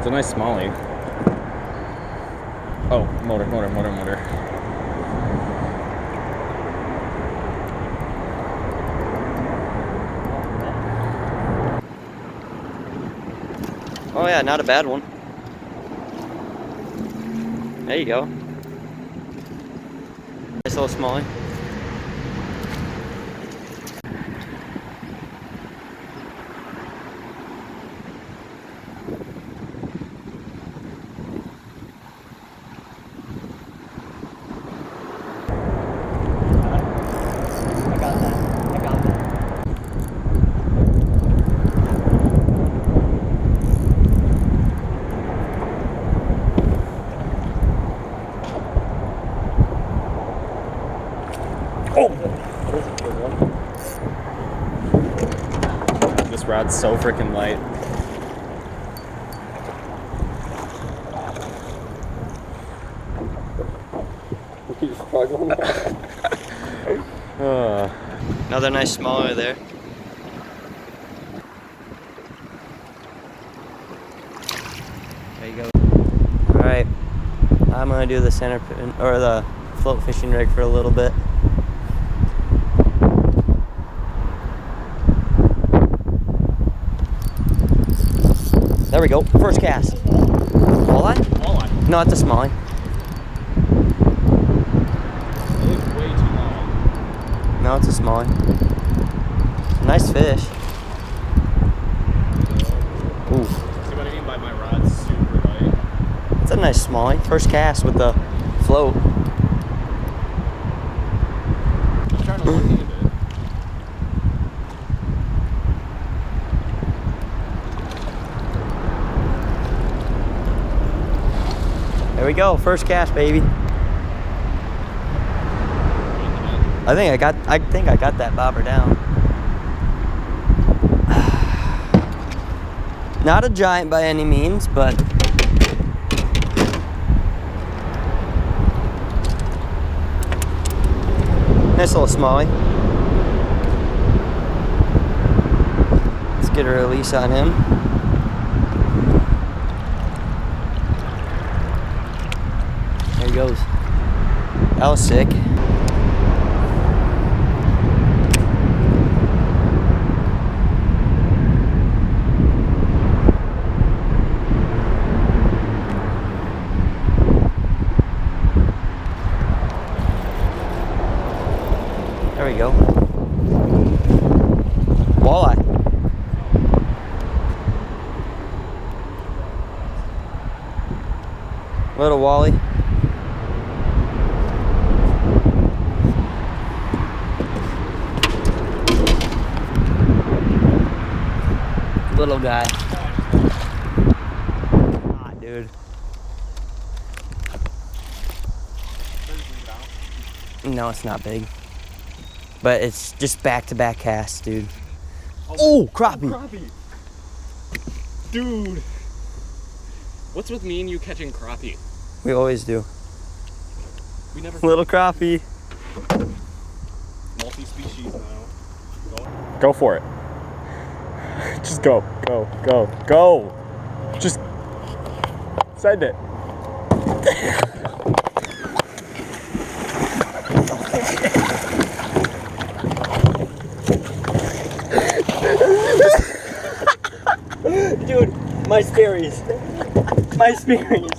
It's a nice smallie. Oh, motor. Oh yeah, not a bad one. There you go. Nice little smallie. This rod's so freaking light. He's struggling. Another nice smallie there. There you go. All right, I'm gonna do the center pin or the float fishing rig for a little bit. There we go. First cast. Walleye? Walleye. No, it's a smallie. It looks way too long. No, it's a smallie. Nice fish. Ooh. See what I mean by my rod's super light? It's a nice smallie. First cast with the float. I'm trying to one-hand it. There we go. First cast, baby. I think I got that bobber down. Not a giant by any means, but nice little smallie. Let's get a release on him. There he goes. That was sick. There we go. Walleye. Little wally. Little guy. Ah, dude. No, it's not big. But it's just back-to-back casts, dude. Oh, crappie. Crappie. Dude. What's with me and you catching crappie? We always do. We never. Little crappie. Multi-species now. Go for it. Just go. Go. Just send it. Dude, my Sperry's. My Sperry's.